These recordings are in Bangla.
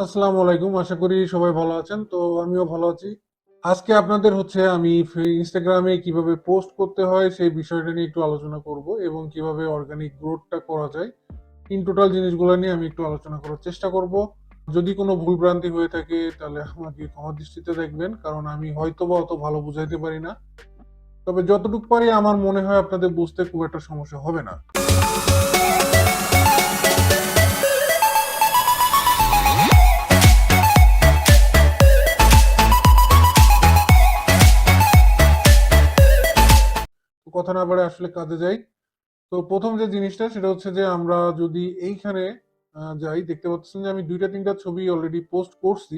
আসসালামু আলাইকুম, আশা করি সবাই ভালো আছেন। তো আমিও ভালো আছি। আজকে আপনাদের আমি ইনস্টাগ্রামে কিভাবে পোস্ট করতে হয় সেই বিষয়টা নিয়ে একটু আলোচনা করব এবং কিভাবে অর্গানিক গ্রোথটা করা যায়। ইন টোটাল জিনিসগুলো নিয়ে আমি একটু আলোচনা করার চেষ্টা করব। যদি কোনো ভুলভ্রান্তি হয়ে থাকে তাহলে আমাকে ক্ষমা দৃষ্টিতে দেখবেন, কারণ আমি হয়তোবা অত ভালো বুঝাইতে পারি না। তবে যতটুকু পারি আমার মনে হয় আপনাদের বুঝতে খুব একটা সমস্যা হবে না। তো কথা না বাড়ে আসলে কাজে যাই। তো প্রথম যে জিনিসটা সেটা হচ্ছে যে আমরা যদি এইখানে যাই, দেখতে পাচ্ছেন যে আমি দুইটা তিনটা ছবি অলরেডি পোস্ট করছি।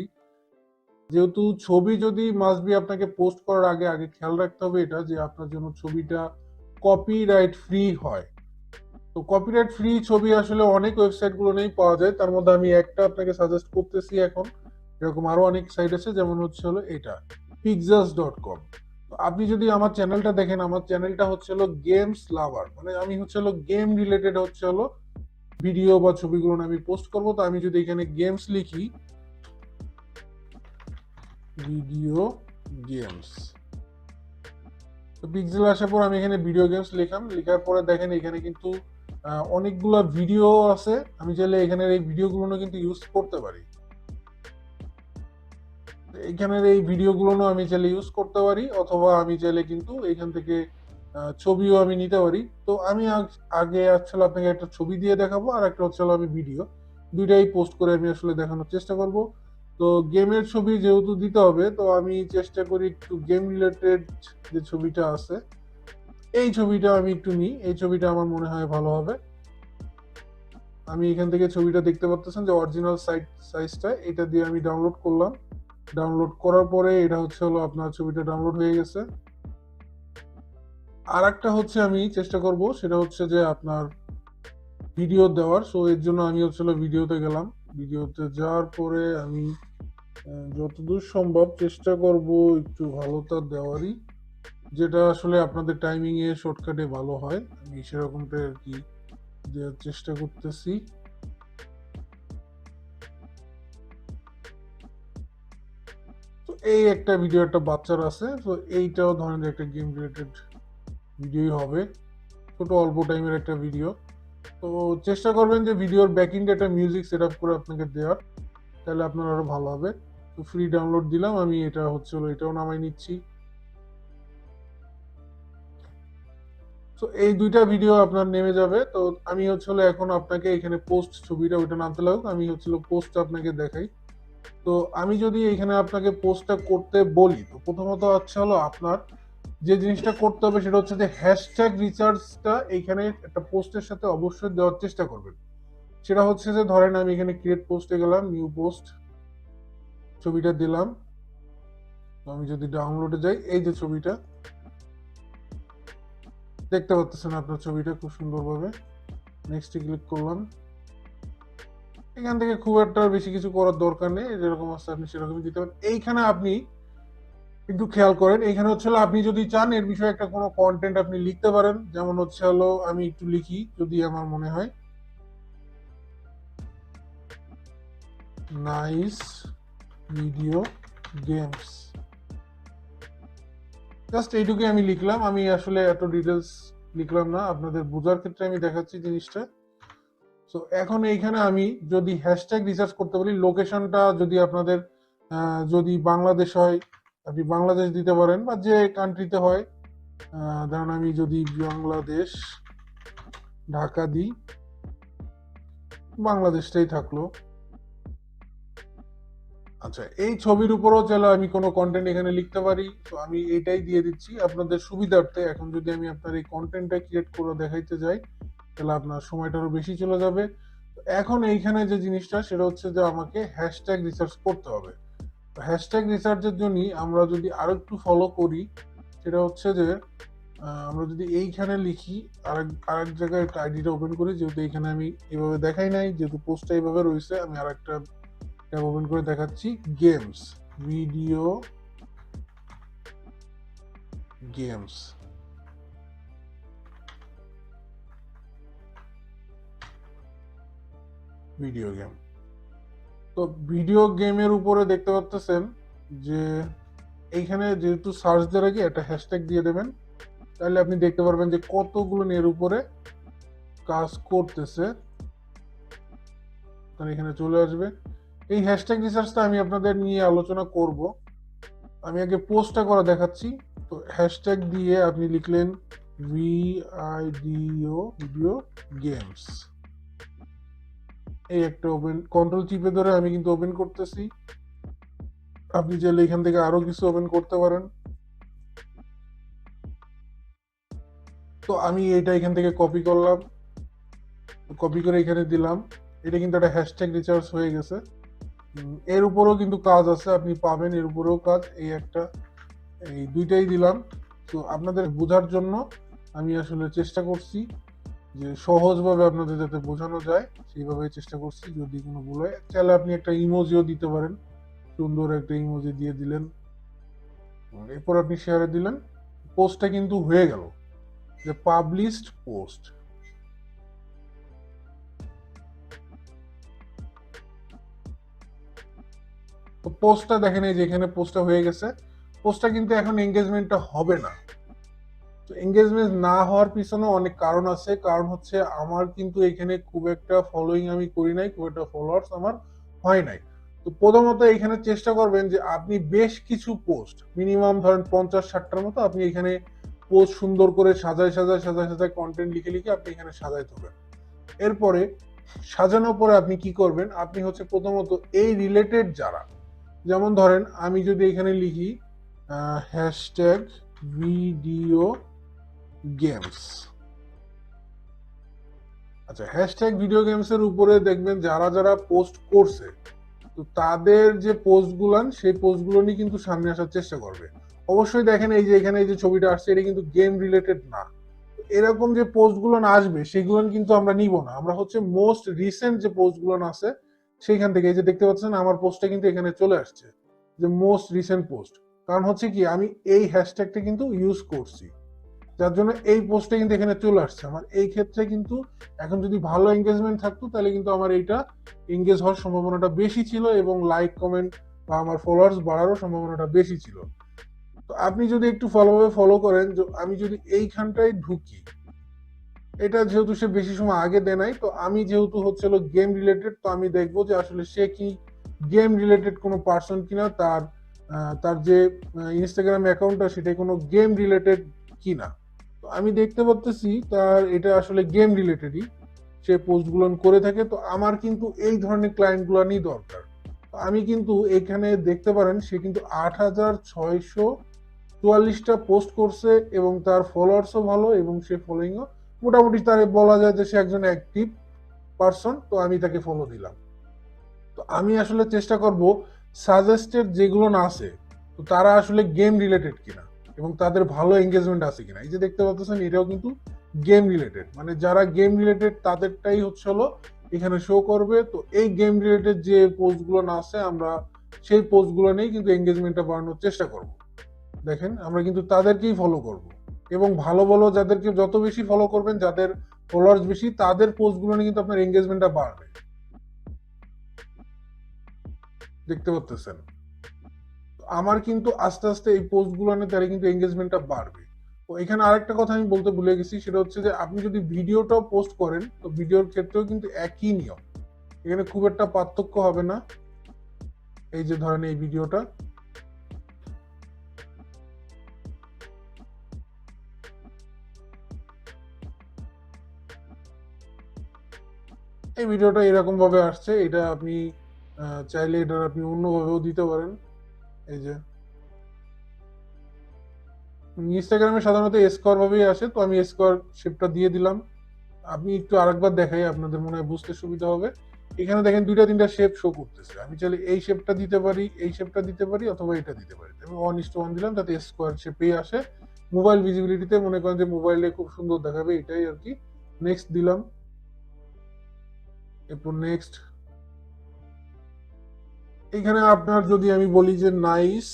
যেহেতু ছবি যদি মাস্ট বি আপনাকে পোস্ট করার আগে আগে খেয়াল রাখতে হবে এটা যে আপনার জন্য ছবিটা কপিরাইট ফ্রি হয়। তো কপিরাইট ফ্রি ছবি আসলে অনেক ওয়েবসাইট গুলো নেই পাওয়া যায়, তার মধ্যে আমি একটা আপনাকে সাজেস্ট করতেছি এখন। এরকম আরো অনেক সাইট আছে, যেমন এটা pixels.com। আপনি যদি আমার চ্যানেলটা দেখেন, আমার চ্যানেলটা গেমস লাভার, মানে আমি গেম রিলেটেড ভিডিও বা ছবিগুলো আমি পোস্ট করব। তো আমি যদি এখানে গেমস লিখি, ভিডিও গেমস, তো পিক্সেল আসার পর আমি এখানে ভিডিও গেমস লিখলাম। লেখার পরে দেখেন এখানে কিন্তু অনেকগুলা ভিডিও আছে। আমি চাইলে এখানের এই ভিডিওগুলো কিন্তু ইউজ করতে পারি। এখানের এই ভিডিওগুলো আমি চাইলে ইউজ করতে পারি, অথবা আমি চাইলে কিন্তু এখান থেকে ছবিও আমি নিতে পারি। তো আমি আগে আপনাকে একটা ছবি দিয়ে দেখাবো, আর একটা আমি ভিডিও দুইটাই পোস্ট করে আমি আসলে দেখানোর চেষ্টা করব। তো গেমের ছবি যেহেতু দিতে হবে, তো আমি চেষ্টা করি একটু গেম রিলেটেড যে ছবিটা আছে এই ছবিটা আমি একটু নিই। এই ছবিটা আমার মনে হয় ভালো হবে। আমি এখান থেকে ছবিটা দেখতে পাচ্ছেন যে অরিজিনাল সাইজটা, এটা দিয়ে আমি ডাউনলোড করলাম। ডাউনলোড করার পরে এটা আপনার ছবিটা ডাউনলোড হয়ে গেছে। আর একটা আমি চেষ্টা করব, সেটা যে আপনার ভিডিও দেওয়ার। সো এর জন্য আমি ভিডিওতে গেলাম। ভিডিওতে যাওয়ার পরে আমি যতদূর সম্ভব চেষ্টা করব একটু ভালোটা দেওয়ারই, যেটা আসলে আপনাদের টাইমিং এ শর্টকাটে ভালো হয়। আমি সেরকমটা আর কি দেওয়ার চেষ্টা করতেছি। তো এই একটা ভিডিও, একটা বাচ্চার আছে। তো এইটাও ধরেন একটা গেম রিলেটেড ভিডিওই হবে, ছোট অল্প টাইমের একটা ভিডিও। তো চেষ্টা করবেন যে ভিডিওর ব্যাকএন্ডে একটা মিউজিক সেট আপ করে আপনাকে দেওয়ার, তাহলে আপনার আরো ভালো হবে। তো ফ্রি ডাউনলোড দিলাম আমি, এটা এটাও নামাই নিচ্ছি। তো এই দুইটা ভিডিও আপনার নেমে যাবে। তো আমি এখন আপনাকে এখানে পোস্ট ছবিটা ওইটা নামতে লাগুক, আমি পোস্ট আপনাকে দেখাই। তো আমি যদি এখানে আপনাকে পোস্টটা করতে বলি, তো প্রথমত আপনার যে জিনিসটা করতে হবে সেটা যে হ্যাশট্যাগ রিসার্চটা এইখানে একটা পোস্টের সাথে অবশ্যই দেওয়ার চেষ্টা করবেন। সেটা যে ধরেন আমি এখানে ক্রিয়েট পোস্টে গেলাম, নিউ পোস্ট, ছবিটা দিলাম। তো আমি যদি ডাউনলোডে যাই, এই যে ছবিটা দেখতে পাচ্ছেন, আপনার ছবিটা খুব সুন্দরভাবে। নেক্সটে ক্লিক করলাম। এখান থেকে খুব একটা বেশি কিছু করার দরকার নেই, যেরকম আছে আপনি সেরকমই দিতে পারেন। এইখানে আপনি একটু খেয়াল করেন, এখানে আপনি যদি চান এর বিষয়ে একটা কোনো কন্টেন্ট আপনি লিখতে পারেন। যেমন আমি একটু লিখি, যদি আমার মনে হয় নাইস ভিডিও গেমস, জাস্ট এইটুকুই আমি লিখলাম। আমি আসলে এত ডিটেলস লিখলাম না, আপনাদের বোঝার ক্ষেত্রে আমি দেখাচ্ছি জিনিসটা। তো এখন এইখানে আমি যদি হ্যাশট্যাগ রিসার্চ করতে বলি, লোকেশনটা যদি আপনাদের যদি বাংলাদেশ হয়, আপনি বাংলাদেশ দিতে পারেন, বা যে কান্ট্রিতে হয়। ধরুন আমি যদি বাংলাদেশ ঢাকা দিই, বাংলাদেশটাই থাকলো। আচ্ছা, এই ছবির উপরও চাইলে আমি কোনো কন্টেন্ট এখানে লিখতে পারি। তো আমি এটাই দিয়ে দিচ্ছি আপনাদের সুবিধার্থে। এখন যদি আমি আপনার এই কন্টেন্টটা ক্রিয়েট করে দেখাইতে যাই, তাহলে আপনার সময়টা আরো বেশি চলে যাবে। এখন এইখানে যে জিনিসটা সেটা যে আমাকে হ্যাশট্যাগ রিসার্চ করতে হবে। হ্যাশট্যাগ রিসার্চের জন্য আমরা যদি আরো একটু ফলো করি, সেটা যে আমরা যদি এইখানে লিখি, আরেক জায়গায় একটা আইডিটা ওপেন করি, যেহেতু এইখানে আমি এভাবে দেখাই নাই, যেহেতু পোস্টটা এইভাবে রয়েছে, আমি আরেকটা ট্যাব ওপেন করে দেখাচ্ছি। Games, video games, video game. তো ভিডিও গেমের উপরে দেখতে পাচ্ছেন যে এইখানে যেহেতু সার্চ দেওয়ার আগে একটা হ্যাশট্যাগ দিয়ে দেবেন, তাহলে আপনি দেখতে পারবেন যে কতগুলো এর উপরে কাজ করতেছে, তাহলে এখানে চলে আসবে। এই হ্যাশট্যাগ রিসার্চটা আমি আপনাদের নিয়ে আলোচনা করব। আমি আগে পোস্টটা করা দেখাচ্ছি। তো হ্যাশট্যাগ দিয়ে আপনি লিখলেন ভিআইডিও ভিডিও গেমস, এই একটা ওপেন, কন্ট্রোল চিপে ধরে আমি কিন্তু ওপেন করতেছি। আপনি চাইলে এখান থেকে আরো কিছু ওপেন করতে পারেন। তো আমি এটা এখান থেকে কপি করলাম, কপি করে এখানে দিলাম। এটা কিন্তু একটা হ্যাশট্যাগ রিসার্চ হয়ে গেছে। এর উপরেও কিন্তু কাজ আছে, আপনি পাবেন এর উপরেও কাজ, এই একটা, এই দুইটাই দিলাম। তো আপনাদের বোঝার জন্য আমি আসলে চেষ্টা করছি যে সহজভাবে আপনাদের যাতে বোঝানো যায় সেইভাবে চেষ্টা করছি। যদি কোনো ভুল হয় চাইলে আপনি একটা ইমোজিও দিতে পারেন, সুন্দর একটা ইমোজি দিয়ে দিলেন, এরপর আপনি শেয়ারে দিলেন। পোস্টটা কিন্তু হয়ে গেল, যে পাবলিশড পোস্ট। তো পোস্টটা দেখেন, এই যে এখানে পোস্টটা হয়ে গেছে। পোস্টটা কিন্তু এখন এঙ্গেজমেন্টটা হবে না। তো এঙ্গেজমেন্ট না হওয়ার পিছনে অনেক কারণ আছে। কারণ হচ্ছে আমার কিন্তু এখানে খুব একটা ফলোইং আমি করি নাই, খুব একটা ফলোয়ার্স আমার হয় নাই। তো প্রথমত এখানে চেষ্টা করবেন যে আপনি বেশ কিছু পোস্ট, মিনিমাম ধরেন 50-60টার মতো আপনি এখানে পোস্ট সুন্দর করে সাজায় সাজায় সাজায় সাজায় কন্টেন্ট লিখে লিখে আপনি এখানে সাজাই থাকবেন। এরপরে সাজানোর পরে আপনি কি করবেন, আপনি হচ্ছে প্রথমত এই রিলেটেড যারা, যেমন ধরেন আমি যদি এখানে লিখি হ্যাশট্যাগ ভিডিও গেমস, আচ্ছা হ্যাশট্যাগ ভিডিও গেমস এর উপরে দেখবেন যারা যারা পোস্ট করছে, তো তাদের যে পোস্টগুলান সেই পোস্টগুলো নিয়ে কিন্তু সামনে আসার চেষ্টা করবে। অবশ্যই দেখেন এই যে এখানে এই যে ছবিটা আসছে, এটা কিন্তু গেম রিলেটেড না। এরকম যে পোস্টগুলো আসবে সেগুলো কিন্তু আমরা নিব না, আমরা হচ্ছে মোস্ট রিসেন্ট যে পোস্টগুলো আছে সেইখান থেকে, এই যে দেখতে পাচ্ছেন আমার পোস্টটা কিন্তু এখানে চলে আসছে যে মোস্ট রিসেন্ট পোস্ট। কারণ হচ্ছে কি আমি এই হ্যাশট্যাগটা কিন্তু ইউজ করছি, যার জন্য এই পোস্টটা কিন্তু এখানে চলে আসছে। আমার এই ক্ষেত্রে কিন্তু এখন যদি ভালো এঙ্গেজমেন্ট থাকতো তাহলে কিন্তু আমার এইটা এঙ্গেজ হওয়ার সম্ভাবনাটা বেশি ছিল এবং লাইক কমেন্ট বা আমার ফলোয়ার্স বাড়ারও সম্ভাবনাটা বেশি ছিল। তো আপনি যদি একটু ভালোভাবে ফলো করেন, আমি যদি এইখানটায় ঢুকি, এটা যেহেতু সে বেশি সময় আগে দেয় নাই, তো আমি যেহেতু হচ্ছে গেম রিলেটেড, তো আমি দেখবো যে আসলে সে কি গেম রিলেটেড কোনো পার্সন কিনা, তার তার যে ইনস্টাগ্রাম অ্যাকাউন্টটা সেটা কোনো গেম রিলেটেড কিনা। তো আমি দেখতে পাচ্ছি তার এটা আসলে গেম রিলেটেডই সে পোস্টগুলো করে থাকে। তো আমার কিন্তু এই ধরনের ক্লায়েন্টগুলো নিয়ে দরকার। তো আমি কিন্তু এখানে দেখতে পারেন সে কিন্তু 8644টা পোস্ট করছে এবং তার ফলোয়ার্সও ভালো এবং সে ফলোইংও মোটামুটি, তার বলা যায় যে সে একজন অ্যাক্টিভ পারসন। তো আমি তাকে ফলো দিলাম। তো আমি আসলে চেষ্টা করব সাজেস্টেড যেগুলো না আছে, তো তারা আসলে গেম রিলেটেড কিনা এবং তাদের ভালো এঙ্গেজমেন্ট আছে কিনা। এই যে দেখতে পাচ্ছেন এটাও কিন্তু গেম রিলেটেড, মানে যারা গেম রিলেটেড তাদেরটাই হচ্ছে এখানে শো করবে। তো এই গেম রিলেটেড যে পোস্টগুলো না আছে আমরা সেই পোস্টগুলো নিয়েই কিন্তু এঙ্গেজমেন্টটা বাড়ানোর চেষ্টা করব। দেখেন আমরা কিন্তু তাদেরকেই ফলো করব এবং ভালো ভালো যাদেরকে যত বেশি ফলো করবেন, যাদের ফলোয়ার্স বেশি, তাদের পোস্টগুলো নিয়ে কিন্তু আপনার এঙ্গেজমেন্টটা বাড়বে। দেখতে পাচ্ছেন আমার কিন্তু আস্তে আস্তে এই পোস্টগুলো নিয়ে তারা কিন্তু এঙ্গেজমেন্টটা বাড়বে। তো এখানে আরেকটা কথা আমি বলতে ভুলে গেছি, সেটা হচ্ছে যে আপনি যদি ভিডিওটাও পোস্ট করেন, তো ভিডিওর ক্ষেত্রেও কিন্তু একই নিয়ম, এখানে খুব একটা পার্থক্য হবে না। এই যে ধরেন এই ভিডিওটা, এই ভিডিওটা এরকম ভাবে আসছে, এটা আপনি চাইলে এটা আপনি অন্যভাবেও দিতে পারেন। এই যে ইনস্টাগ্রামে সাধারণত স্কোয়ার ভাবেই আসে, তো আমি স্কোয়ার শেপটা দিয়ে দিলাম। আমি একটু আরেকবার দেখাই, আপনাদের মনে হয় বুঝতে সুবিধা হবে। এখানে দেখেন দুইটা তিনটা শেপ শো করতেছে, আমি চাইলে এই শেপটা দিতে পারি, এই শেপটা দিতে পারি, অথবা এটা দিতে পারি। আমি 1:1 দিলাম যাতে স্কোয়ার শেপেই আসে। মোবাইল ভিজিবিলিটিতে মনে করেন যে মোবাইলে খুব সুন্দর দেখাবে, এটাই আর কি। নেক্সট দিলাম, এরপর নেক্সট। এখানে আপনার যদি আমি বলি যে নাইস,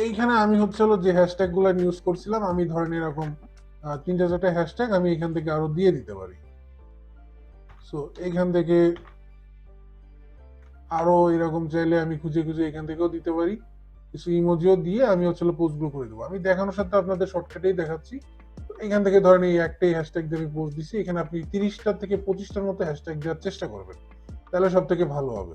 এইখানে আমি হচ্ছে যে হ্যাশট্যাগ গুলো ইউজ করছিলাম, আমি ধরেন এরকম তিনটা চারটা হ্যাশট্যাগ আমি এখান থেকে আরো দিয়ে দিতে পারি। সো এখান থেকে আরো এরকম চাইলে আমি খুঁজে খুঁজে এখান থেকেও দিতে পারি, কিছু ইমোজিও দিয়ে আমি হচ্ছে পোস্টগুলো করে দেবো। আমি দেখানোর সাথে আপনাদের শর্টকাটেই দেখাচ্ছি। এখান থেকে ধরেন এই একটাই হ্যাশট্যাগ দিয়ে আমি পোস্ট দিচ্ছি, এখানে আপনি 30টা থেকে 25টার মতো হ্যাশট্যাগ দেওয়ার চেষ্টা করবেন, তাহলে সব থেকে ভালো হবে।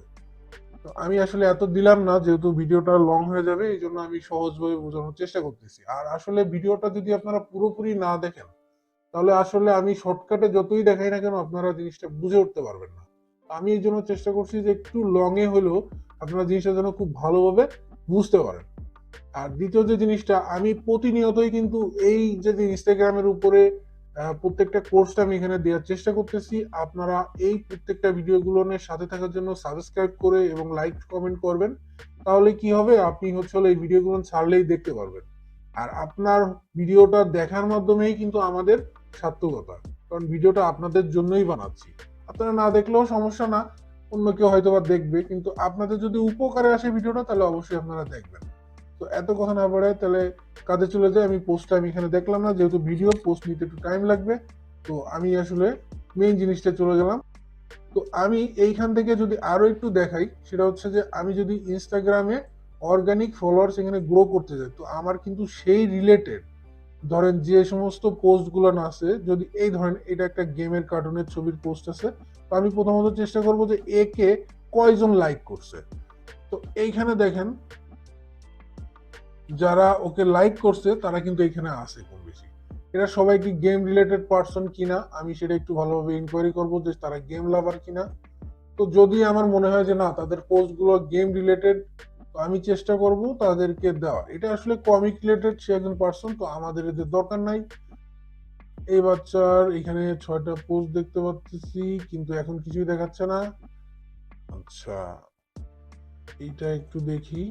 তো আমি আসলে এত দিলাম না, যেহেতু ভিডিওটা লং হয়ে যাবে, এই জন্য আমি সহজভাবে বোঝানোর চেষ্টা করতেছি। আর আসলে ভিডিওটা যদি আপনারা পুরোপুরি না দেখেন, তাহলে আসলে আমি শর্টকাটে যতই দেখাই না কেন আপনারা জিনিসটা বুঝে উঠতে পারবেন না। আমি এই জন্য চেষ্টা করছি যে একটু লং এ হলেও আপনারা জিনিসটা যেন খুব ভালোভাবে বুঝতে পারেন। আর দ্বিতীয় যে জিনিসটা, আমি প্রতিনিয়তই কিন্তু এই যে ইনস্টাগ্রামের উপরে প্রত্যেকটা কোর্সটা আমি এখানে দেওয়ার চেষ্টা করতেছি। আপনারা এই প্রত্যেকটা ভিডিওগুলোর সাথে থাকার জন্য সাবস্ক্রাইব করে এবং লাইক কমেন্ট করবেন, তাহলে কি হবে, আপনি হচ্ছে এই ভিডিওগুলো ছাড়লেই দেখতে পারবেন। আর আপনার ভিডিওটা দেখার মাধ্যমেই কিন্তু আমাদের সার্থকতা, কারণ ভিডিওটা আপনাদের জন্যই বানাচ্ছি। আপনারা না দেখলেও সমস্যা না, অন্য কেউ হয়তো বা দেখবে, কিন্তু আপনাদের যদি উপকারে আসে ভিডিওটা, তাহলে অবশ্যই আপনারা দেখবেন। তো এত কথা না বাড়ায় তাহলে কাজে চলে যায়। আমি পোস্টটা আমি এখানে দেখলাম না, যেহেতু ভিডিও পোস্ট নিতে একটু টাইম লাগবে, তো আমি আসলে মেইন জিনিসটা চলে গেলাম। তো আমি এইখান থেকে যদি আরো একটু দেখাই, সেটা হচ্ছে যে আমি যদি ইনস্টাগ্রামে অর্গানিক ফলোয়ার্স এখানে গ্রো করতে যাই, তো আমার কিন্তু সেই রিলেটেড ধরেন যে সমস্ত পোস্ট গুলো আছে, যদি এই ধরেন এটা একটা গেমের কার্টুনের ছবির পোস্ট আছে, তো আমি প্রথমত চেষ্টা করবো যে একে কয়জন লাইক করছে। তো এইখানে দেখেন যারা ওকে লাইক করছে তারা কিন্তু এখানে আছে কম বেশি। এরা সবাই কি গেম রিলেটেড পার্সন কিনা, আমি সেটা একটু ভালোভাবে ইনকোয়ারি করবো যে তারা গেম লাভার কিনা। তো যদি আমার মনে হয় যে না, তাদের পোস্ট গুলো গেম রিলেটেড, তো আমি চেষ্টা করব তাদেরকে দেওয়া। এটা আসলে কমিক রিলেটেড, সে একজন পার্সন, তো আমাদের এদের দরকার নাই। এই বাচ্চার এখানে 6টা পোস্ট দেখতে পাচ্ছি, কিন্তু এখন কিছুই দেখাচ্ছে না। আচ্ছা, এইটা একটু দেখি।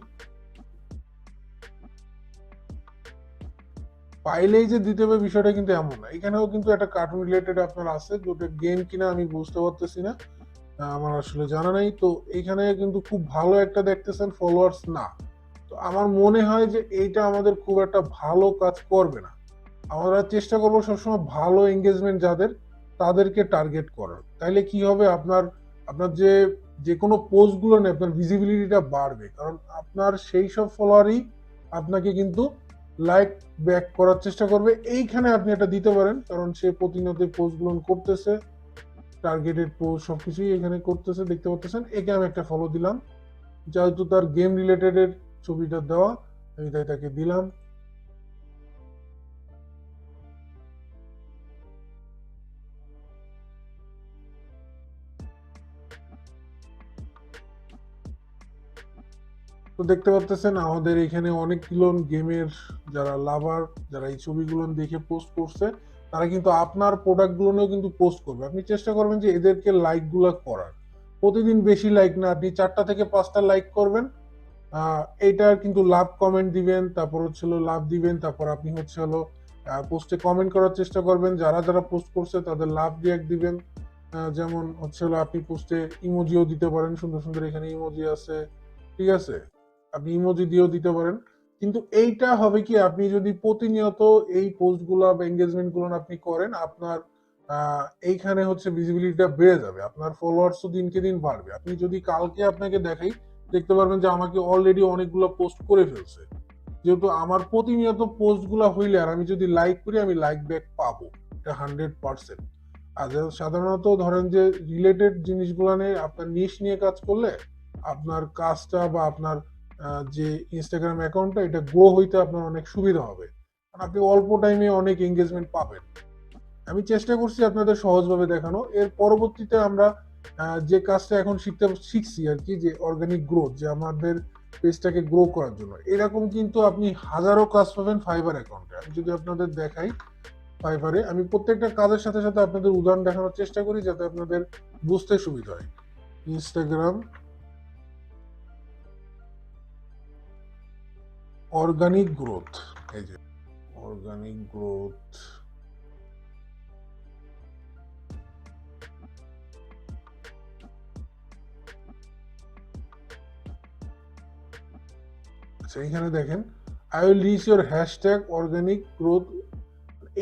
পাইলেই যে দিতে হবে বিষয়টা কিন্তু এমন না, এখানেও কিন্তু একটা কার্টুন রিলেটেড আপনার আছে, যেটা গেম কিনা আমি বুঝতে পারতেছি না, আমার আসলে জানা নাই। তো এখানে কিন্তু খুব ভালো একটা দেখতেছেন ফলোয়ার্স না, তো আমার মনে হয় যে এইটা আমাদের খুব একটা ভালো কাজ করবে না। আমরা চেষ্টা করবো সবসময় ভালো এঙ্গেজমেন্ট যাদের, তাদেরকে টার্গেট করার। তাইলে কি হবে, আপনার আপনার যে যে কোনো পোস্ট গুলো নেই, আপনার ভিজিবিলিটিটা বাড়বে, কারণ আপনার সেই সব ফলোয়ারই আপনাকে কিন্তু লাইক ব্যাক করার চেষ্টা করবে। এইখানে আপনি এটা দিতে পারেন, কারণ সে প্রতিনিয়ত পোস্ট গুলো করতেছে, টার্গেটেড পোস্ট সবকিছুই এখানে করতেছে, দেখতে পাচ্ছেন। একে আমি একটা ফলো দিলাম, যেহেতু তার গেম রিলেটেড এর ছবিটা দেওয়া, আমি তাই তাকে দিলাম। তো দেখতে পাচ্ছেন আমাদের এখানে অনেকগুলো গেমের যারা লাভার, যারা এই ছবিগুলো দেখে পোস্ট করছে, তারা কিন্তু আপনার প্রোডাক্ট গুলো কিন্তু পোস্ট করবে। আপনি চেষ্টা করবেন যে এদেরকে লাইক গুলা করার, প্রতিদিন বেশি লাইক না, আপনি 4টা থেকে 5টা লাইক করবেন। এইটার কিন্তু লাভ কমেন্ট দিবেন, তারপর হচ্ছে লাভ দিবেন, তারপর আপনি হচ্ছে পোস্টে কমেন্ট করার চেষ্টা করবেন, যারা যারা পোস্ট করছে তাদের লাভ রিয়াক্ট দিবেন। যেমন হচ্ছে আপনি পোস্টে ইমোজিও দিতে পারেন, সুন্দর সুন্দর এখানে ইমোজি আছে, ঠিক আছে, আপনি ইমোজি দিয়েও দিতে পারেন। কিন্তু এইটা হবে কি, আপনি যদি প্রতিনিয়ত এই পোস্ট গুলা বা এঙ্গেজমেন্ট গুলো আপনি করেন, আপনার এইখানে হচ্ছে ভিজিবিলিটিটা বেড়ে যাবে, আপনার ফলোয়ার্স দিনকে দিন বাড়বে। আপনি যদি কালকে আপনাকে দেখাই, দেখতে পারবেন যে আমাকে অলরেডি অনেকগুলো পোস্ট করে ফেলছে, যেহেতু আমার প্রতিনিয়ত পোস্ট গুলা হইলে আর আমি যদি লাইক করি, আমি লাইক ব্যাক পাবো, এটা 100%। আর সাধারণত ধরেন যে রিলেটেড জিনিসগুলো নিয়ে আপনার নিশ নিয়ে কাজ করলে আপনার কাজটা বা আপনার যে ইনস্টাগ্রাম অ্যাকাউন্টটা, এটা গ্রো হইতে আপনার অনেক সুবিধা হবে, কারণ আপনি অল্প টাইমে অনেক এঙ্গেজমেন্ট পাবেন। আমি চেষ্টা করছি আপনাদের সহজভাবে দেখানো। এর পরবর্তীতে আমরা যে কাজটা এখন শিখছি আর কি, যে অর্গানিক গ্রোথ, যে আমাদের পেজটাকে গ্রো করার জন্য, এরকম কিন্তু আপনি হাজারো কাজ পাবেন ফাইবার অ্যাকাউন্টে। আমি যদি আপনাদের দেখাই, ফাইবারে আমি প্রত্যেকটা কাজের সাথে সাথে আপনাদের উদাহরণ দেখানোর চেষ্টা করি, যাতে আপনাদের বুঝতে সুবিধা হয়। ইনস্টাগ্রাম অর্গানিক গ্রোথ, এই যে অর্গানিক গ্রোথ, আচ্ছা এখানে দেখেন, I will reach your hashtag organic growth.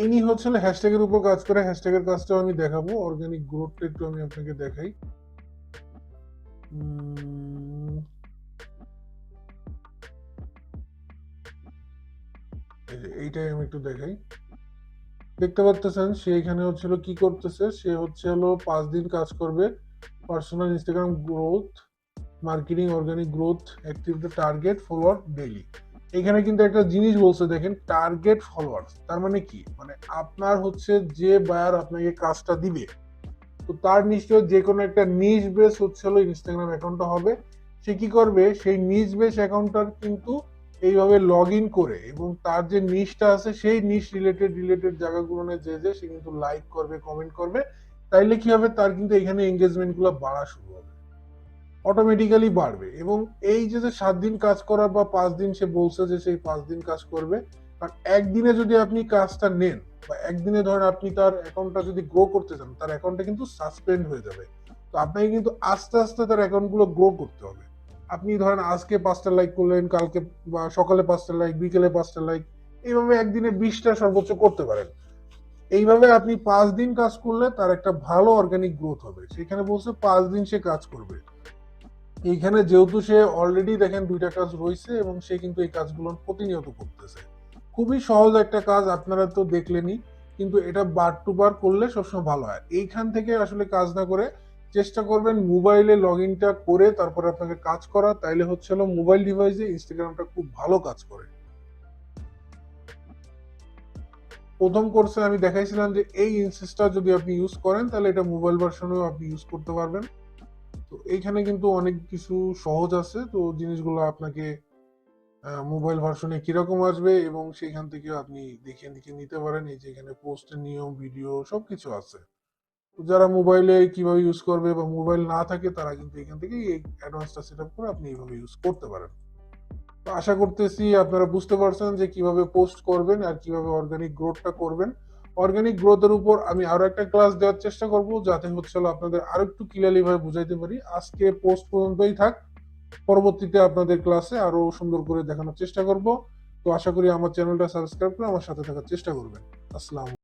ইনি হচ্ছে হ্যাশট্যাগের উপর কাজ করে, হ্যাশট্যাগের কাজটাও আমি দেখাবো। অর্গানিক গ্রোথটা একটু আমি আপনাকে দেখাই। এইটাই আমি একটু দেখাই। দেখতে পাচ্ছেন সে এখানে হচ্ছিল কি করতেছে, সে হচ্ছে 5 দিন কাজ করবে personal Instagram growth marketing organic growth active the target follower daily. এখানে কিন্তু একটা জিনিস বলছে দেখেন, টার্গেট ফলোয়ার্স। তার মানে কি, মানে আপনার হচ্ছে যে বায়ার আপনাকে কাজটা দিবে, তো তার নিশ্চয় যে কোনো একটা নিজ বেস হচ্ছে ইনস্টাগ্রাম অ্যাকাউন্টটা হবে। সে কি করবে, সেই নিজ বেস অ্যাকাউন্টটার কিন্তু এইভাবে লগ ইন করে এবং তার যে নিশটা আছে সেই নিশ রিলেটেড জায়গাগুলো যে সে কিন্তু লাইক করবে, কমেন্ট করবে। তাইলে কি হবে, তার কিন্তু এখানে এঙ্গেজমেন্ট গুলো বাড়া শুরু হবে, অটোমেটিক্যালি বাড়বে। এবং এই যে 7 দিন কাজ করা বা 5 দিন, সে বলছে যে সেই 5 দিন কাজ করবে। কারণ একদিনে যদি আপনি কাজটা নেন বা একদিনে ধরেন আপনি তার অ্যাকাউন্টটা যদি গ্রো করতে চান, তার অ্যাকাউন্টটা কিন্তু সাসপেন্ড হয়ে যাবে। তো আপনাকে কিন্তু আস্তে আস্তে তার অ্যাকাউন্ট গুলো গ্রো করতে হবে। আপনি ধরেন আজকে 5টা লাইক করলেন, কালকে বা সকালে 5টা লাইক, বিকেলে 5টা লাইক, এইভাবে একদিনে 20টা সর্বোচ্চ করতে পারেন। এইভাবে আপনি 5 দিন কাজ করলে তার একটা ভালো অর্গানিক গ্রোথ হবে। সেখানে বলছে 5 দিন সে কাজ করবে। এইখানে যেহেতু সে অলরেডি দেখেন 2টা কাজ রয়েছে এবং সে কিন্তু এই কাজগুলো প্রতিনিয়ত করতেছে। খুবই সহজ একটা কাজ, আপনারা তো দেখলেনই, কিন্তু এটা বার টু বার করলে সবসময় ভালো হয়। এইখান থেকে আসলে কাজ না করে চেষ্টা করবেন মোবাইলে লগ ইনটা করে তারপরে আপনাকে কাজ করা, তাইলে হচ্ছে মোবাইল ডিভাইসে ইনস্টাগ্রামটা খুব ভালো কাজ করে। প্রথম কোর্সে আমি দেখাইছিলাম যে এই ইনসিসটা যদি আপনি ইউজ করেন তাহলে এটা মোবাইল ভার্সনেও আপনি ইউজ করতে পারবেন। তো এইখানে কিন্তু অনেক কিছু সহজ আছে, তো জিনিসগুলো আপনাকে মোবাইল ভার্সনে কিরকম আসবে এবং সেখান থেকে আপনি দেখে দেখে নিতে পারেন। এই যে এখানে পোস্টের নিয়ম, ভিডিও সবকিছু আছে। তো যারা মোবাইলে কিভাবে ইউজ করবে বা মোবাইল না থাকে তারা কিন্তু এখান থেকে এই অ্যাডভান্সটা সেট আপ করে আপনি এইভাবে ইউজ করতে পারেন। তো আশা করতেছি আপনারা বুঝতে পারছেন যে কিভাবে পোস্ট করবেন আর কিভাবে অর্গানিক গ্রোথটা করবেন। অর্গানিক গ্রোথের উপর আমি আরো একটা ক্লাস দেওয়ার চেষ্টা করব, যাতে হচ্ছে আপনাদের আরো একটু ক্লিয়ারলি ভাবে বুঝাইতে পারি। আজকে পোস্ট পর্যন্তই থাক, পরবর্তীতে আপনাদের ক্লাসে আরো সুন্দর করে দেখানোর চেষ্টা করব। তো আশা করি আমার চ্যানেলটা সাবস্ক্রাইব করে আমার সাথে থাকার চেষ্টা করবেন। আসসালাম।